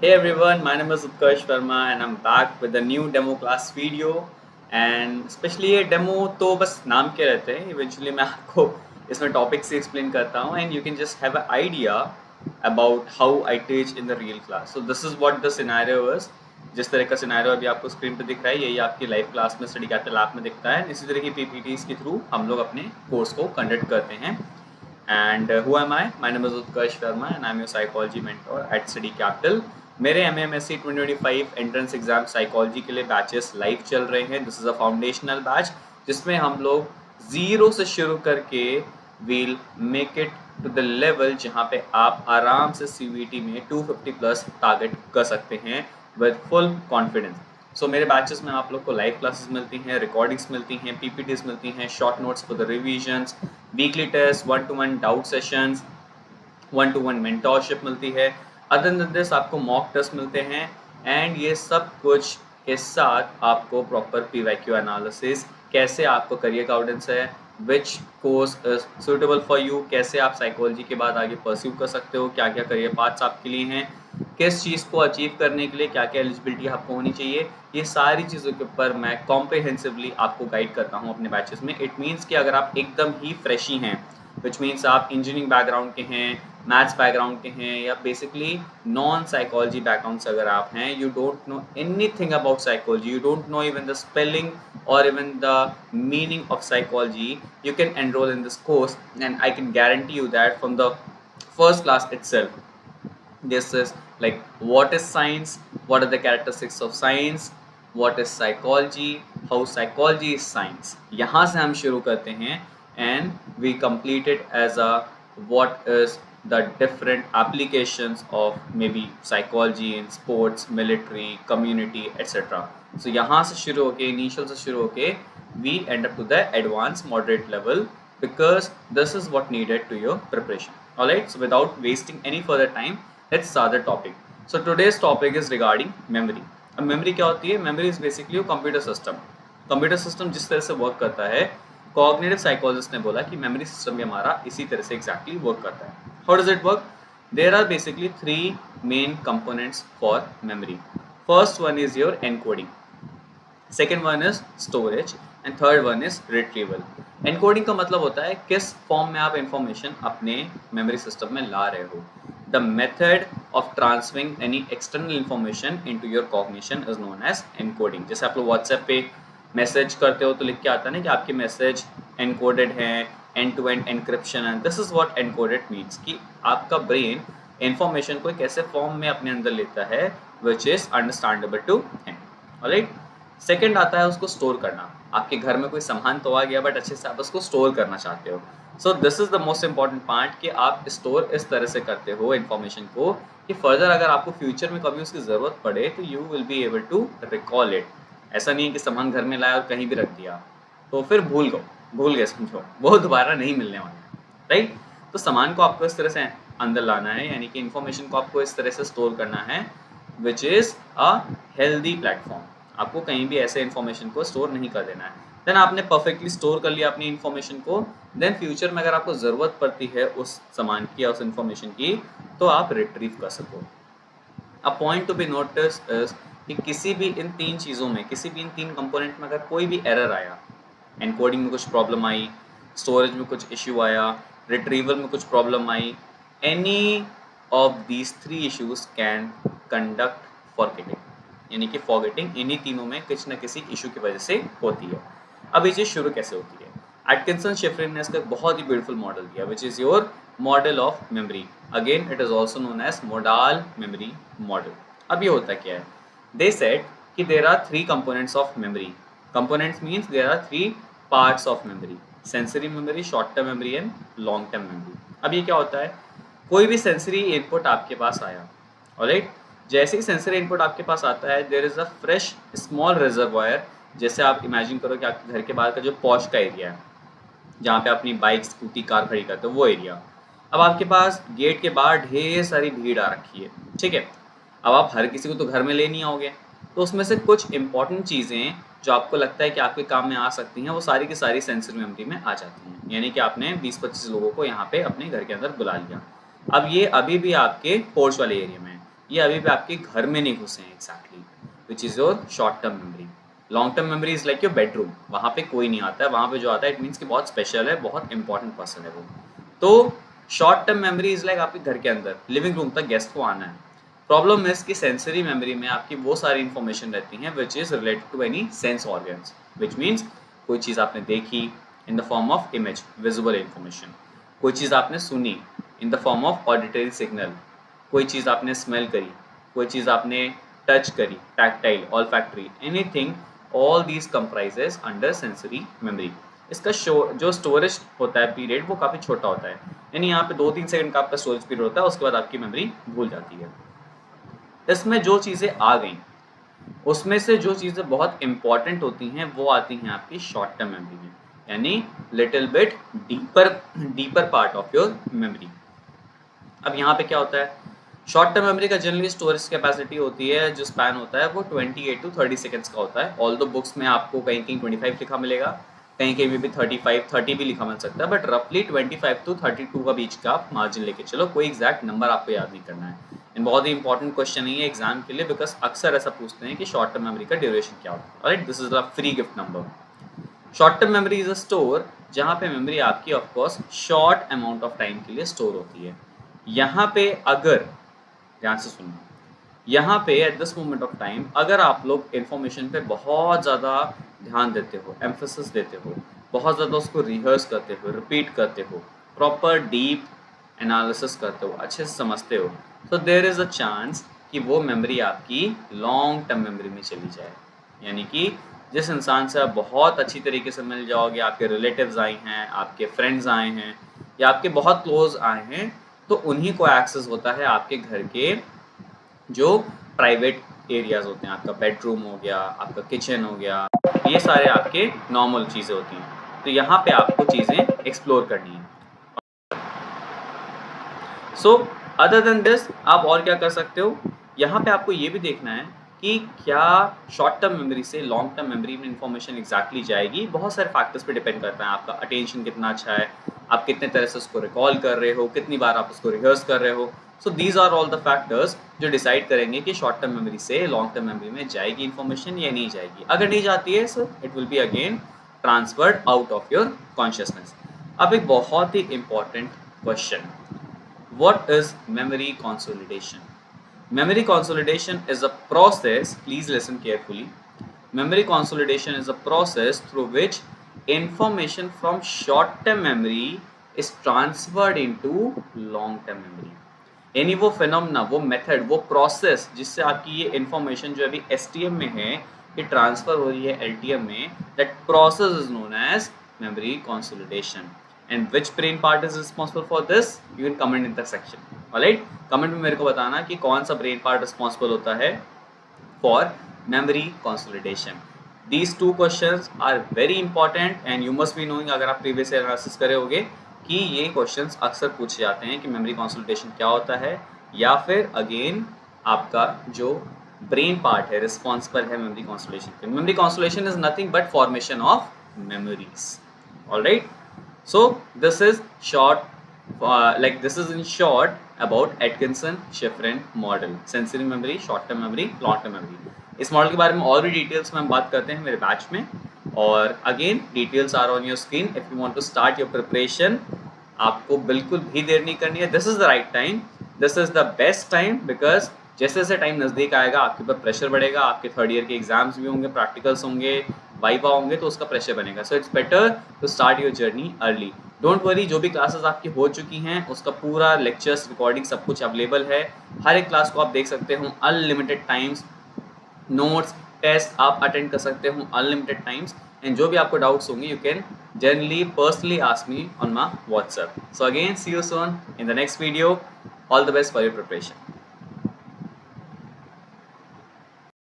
Hey everyone, my name is Utkarsh Verma and I'm back with a new demo class video and especially ये demo तो बस नाम के रहते हैं eventually मैं आपको इसमें topic से explain करता हूँ and you can just have an idea about how I teach in the real class. So this is what the scenario is. जिस तरह का सिनेरियो अभी आपको स्क्रीन पे दिख रहा है यही आपकी लाइव क्लास में स्टडी कैपिटल ऐप में दिखता है। इसी तरह की पीपीटीज के थ्रू हम लोग अपने कोर्स को कंडक्ट करते हैं। And who am I? My name is Utkarsh Verma and I'm your psychology mentor at Study Capital. मेरे MMSC 2025 एंट्रेंस एग्जाम साइकोलॉजी के लिए बैचेस लाइव चल रहे हैं। This is a foundational batch जिसमें हम लोग ज़ीरो से शुरू करके will make it to the level जहाँ पे आप आराम से CVT में 250 प्लस टारगेट कर सकते हैं विद फुल कॉन्फिडेंस। सो मेरे बैचेस में आप लोग को लाइव क्लासेस मिलती हैं, रिकॉर्डिंग्स मिलती हैं, PPTs मिलती हैं, short notes for the revisions, weekly test, 1-to-1 doubt sessions, 1-to-1 mentorship मिलती है। अदर देन दिस आपको मॉक टेस्ट मिलते हैं एंड ये सब कुछ के साथ आपको प्रॉपर PYQ एनालिसिस, कैसे आपको करियर गाइडेंस है, which course is suitable for you, कैसे आप साइकोलॉजी के बाद आगे परस्यू कर सकते हो, क्या क्या करियर पाथ्स आपके लिए हैं, किस चीज़ को अचीव करने के लिए क्या क्या एलिजिबिलिटी आपको होनी चाहिए, ये सारी चीज़ों के ऊपर मैं कॉम्प्रिहेंसिवली आपको गाइड करता हूँ अपने बैचेस में। इट मीन्स कि अगर आप एकदम ही फ्रेश ही हैं, विच मीन्स आप इंजीनियरिंग बैकग्राउंड के हैं, मैथ्स बैकग्राउंड के हैं या बेसिकली नॉन साइकोलॉजी बैकग्राउंड से अगर आप हैं, you don't know anything about psychology, you don't know even the spelling or even the meaning of psychology, you can enroll in this course and I can guarantee you that from the first class itself, this is like what is science, what are the characteristics of science, what is psychology, how psychology is science, यहाँ से हम शुरू करते हैं and we complete it as a what is the different applications of maybe psychology in sports, military, community, etc. So यहाँ से शुरू होके initial से शुरू होके we end up to the advanced moderate level because this is what needed to your preparation. Alright, so without wasting any further time, let's start the topic. So today's topic is regarding memory. अब memory क्या होती है? Memory is basically a computer system. Computer system जिस तरह से work करता है, cognitive psychologist ने बोला कि मेमोरी सिस्टम भी हमारा इसी तरह से एग्जैक्टली वर्क करता है। How does it work? There are basically 3 main components for memory. First one is your encoding, second one is storage and third one is retrieval. Encoding का मतलब होता है किस फॉर्म में आप इंफॉर्मेशन अपने मेमोरी सिस्टम में ला रहे हो। The method of transferring any external information into your cognition is known as encoding. जैसे आप लोग व्हाट्सएप पे मैसेज करते हो तो लिख के आता है ना कि आपके मैसेज एनकोडेड हैं, एंड टू एंड एनक्रिप्शन है। This is what encoded means कि आपका ब्रेन इंफॉर्मेशन को एक ऐसे फॉर्म में अपने अंदर लेता है which is understandable to him. Alright, second आता है उसको स्टोर करना। आपके घर में कोई सामान तो आ गया बट अच्छे से आप उसको स्टोर करना चाहते हो। So this is the most important part कि आप स्टोर इस तरह से करते हो इन्फॉर्मेशन को कि फर्दर अगर आपको फ्यूचर में कभी उसकी ज़रूरत पड़े तो you will be able to recall it. ऐसा नहीं है कि सामान घर में लाया और कहीं भी रख दिया तो फिर भूल गए समझो, वो दोबारा नहीं मिलने वाला है। राइट, तो सामान को आपको इस तरह से अंदर लाना है, यानी कि इन्फॉर्मेशन को आपको इस तरह से स्टोर करना है which is a healthy platform. आपको कहीं भी ऐसे इन्फॉर्मेशन को स्टोर नहीं कर देना है। देन आपने परफेक्टली स्टोर कर लिया अपनी इन्फॉर्मेशन को, देन फ्यूचर में अगर आपको ज़रूरत पड़ती है उस सामान की या उस इन्फॉर्मेशन की तो आप रिट्रीव कर सको। A point to be notice is कि किसी भी इन 3 चीज़ों में, किसी भी इन 3 कंपोनेंट में अगर कोई भी एरर आया, एनकोडिंग में कुछ प्रॉब्लम आई, स्टोरेज में कुछ इश्यू आया, रिट्रीवल में कुछ problem I, any of these 3 issues can conduct forgetting, यानी कि फॉरगेटिंग इन्हीं तीनों में किसी न किसी इशू की वजह से होती है। अब ये चीज़ शुरू कैसे होती है? एटकिंसन शिफ्रिन ने इसका बहुत ही ब्यूटीफुल मॉडल दिया which is your model of memory. Again it is also known as modal memory model. अब ये होता क्या है? They said कि there are 3 components of memory. Components means there are 3 parts of memory: sensory memory, short term memory and long term memory. अब ये क्या होता है? कोई भी sensory input आपके पास आया, alright? जैसे ही sensory input आपके पास आता है, there is a fresh small reservoir. जैसे आप imagine करो कि आपके घर के बाहर का जो पॉश का एरिया है, जहाँ पे अपनी बाइक, स्कूटी, कार खड़ी करते हो, वो एरिया। अब आपके पास गेट के बाहर ढेर सारी भीड़ आ रखी है, ठीक है। अब आप हर किसी को तो घर में ले नहीं आओगे, तो उसमें से कुछ इंपॉर्टेंट चीज़ें जो आपको लगता है कि आपके काम में आ सकती हैं, वो सारी की सारी सेंसरी मेमोरी में आ जाती हैं। यानी कि आपने 20-25 लोगों को यहाँ पे अपने घर के अंदर बुला लिया। अब ये अभी भी आपके पोर्च वाले एरिया में है, ये अभी भी आपके घर में नहीं घुसे हैं exactly, which is your short term memory. Long term memory is like your bedroom, वहाँ पे कोई नहीं आता है, वहाँ पे जो आता है इट मीन्स कि बहुत स्पेशल है, बहुत इंपॉर्टेंट पर्सन है वो। तो short term memory is like आपके घर के अंदर लिविंग रूम तक गेस्ट को आना है। प्रॉब्लम इज कि सेंसरी मेमोरी में आपकी वो सारी इंफॉर्मेशन रहती हैं which is related to any sense organs, which means कोई चीज़ आपने देखी in the form of image, visual information, कोई चीज़ आपने सुनी in the form of auditory signal, कोई चीज़ आपने स्मेल करी, कोई चीज़ आपने टच करी, tactile, olfactory, anything, all these comprises under sensory memory. इसका जो स्टोरेज होता है पीरियड वो काफ़ी छोटा होता है, यानी यहाँ पे 2-3 सेकंड का आपका स्टोरेज पीरियड होता है, उसके बाद आपकी मेमोरी भूल जाती है। इसमें जो चीज़ें आ गई उसमें से जो चीज़ें बहुत इंपॉर्टेंट होती हैं वो आती हैं आपकी शॉर्ट टर्म मेमोरी में, यानी little bit deeper part of your memory. अब यहाँ पे क्या होता है, शॉर्ट टर्म मेमोरी का जनरली स्टोरेज कैपेसिटी होती है, जो स्पैन होता है वो 28 to 30 सेकेंड्स का होता है। ऑल दो बुक्स में आपको कहीं कहीं 25 लिखा मिलेगा, कहीं कहीं भी 30 भी लिखा मिल सकता है, बट रफली 25 to 32 का बीच का आप मार्जिन लेके चलो, कोई एग्जैक्ट नंबर आपको याद नहीं करना है। एंड बहुत ही इंपॉर्टेंट क्वेश्चन है ये एग्जाम के लिए, बिकॉज अक्सर ऐसा पूछते हैं कि शॉर्ट टर्म मेमोरी का ड्यूरेशन क्या होता है। Alright, this is the free gift number. Short term memory is a store जहाँ पे मेमोरी आपकी of course short amount of time के लिए स्टोर होती है। यहाँ पे अगर ध्यान से सुनना, यहाँ पे at this moment of time अगर आप लोग इन्फॉर्मेशन पे बहुत ज़्यादा ध्यान देते हो, एम्फेसिस देते हो, बहुत ज़्यादा उसको रिहर्स करते हो, रिपीट करते हो, प्रॉपर डीप एनालिसिस करते हो, अच्छे से समझते हो, तो देयर इज़ अ चांस कि वो मेमोरी आपकी लॉन्ग टर्म मेमोरी में चली जाए। यानी कि जिस इंसान से आप बहुत अच्छी तरीके से मिल जाओगे, आपके रिलेटिव्स आए हैं, आपके फ्रेंड्स आए हैं, या आपके बहुत क्लोज आए हैं, तो उन्हीं को एक्सेस होता है आपके घर के जो प्राइवेट एरियाज होते हैं, आपका बेडरूम हो गया, आपका किचन हो गया, ये सारे आपके नॉर्मल चीज़ें होती हैं। तो यहाँ पे आपको चीज़ें एक्सप्लोर करनी है। सो अदर देन दिस आप और क्या कर सकते हो, यहाँ पे आपको ये भी देखना है कि क्या शॉर्ट टर्म मेमोरी से लॉन्ग टर्म मेमोरी में इंफॉर्मेशन एग्जैक्टली जाएगी। बहुत सारे फैक्टर्स पे डिपेंड करता है, आपका अटेंशन कितना अच्छा है, आप कितने तरह से उसको रिकॉल कर रहे हो, कितनी बार आप उसको रिहर्स कर रहे हो। So these are all the factors जो डिसाइड करेंगे कि शॉर्ट टर्म मेमोरी से लॉन्ग टर्म मेमोरी में जाएगी इन्फॉर्मेशन या नहीं जाएगी। अगर नहीं जाती है so it will be again transferred out of your consciousness. अब एक बहुत ही important question, what is memory consolidation? Memory consolidation is a process, please listen carefully. Memory consolidation is a process through which information from short term memory is transferred into long term memory. यानी वो phenomena, वो method, वो process जिससे आपकी ये information जो अभी STM में है ये ट्रांसफर हो रही है LTM में, that process is known as memory consolidation. And which brain part is responsible for this? You can comment in the section. Alright, comment में मेरे को बताना कि कौन सा brain part responsible होता है for memory consolidation. These two questions are very important and you must be knowing, अगर आप previous analysis करे होगे, कि ये questions अक्सर पूछे जाते हैं कि memory consolidation क्या होता है, या फिर again आपका जो brain part है responsible है memory consolidation के। Memory consolidation is nothing but formation of memories. Alright. So this is short, this is in short about Atkinson-Shiffrin model, sensory memory, short term memory, long term memory. इस model के बारे में और भी details में हम बात करते हैं मेरे बैच में, और again details are on your screen. If you want to start your preparation, आपको बिल्कुल भी देर नहीं करनी है, this is the right time, this is the best time, because जैसे जैसे टाइम नज़दीक आएगा आपके ऊपर प्रेशर बढ़ेगा, आपके थर्ड ईयर के एग्जाम्स भी होंगे, प्रैक्टिकल्स होंगे, वाइवा होंगे, तो उसका प्रेशर बनेगा। So it's better to start your journey early. Don't worry, जो भी क्लासेस आपकी हो चुकी हैं उसका पूरा लेक्चर्स, रिकॉर्डिंग सब कुछ अवेलेबल है, हर एक क्लास को आप देख सकते हो अनलिमिटेड टाइम्स, नोट्स टेस्ट आप अटेंड कर सकते हो अनलिमिटेड टाइम्स, एंड जो भी आपको डाउट्स होंगे you can generally personally ask me on my WhatsApp. So again, see you soon in the next video. All the best for your preparation.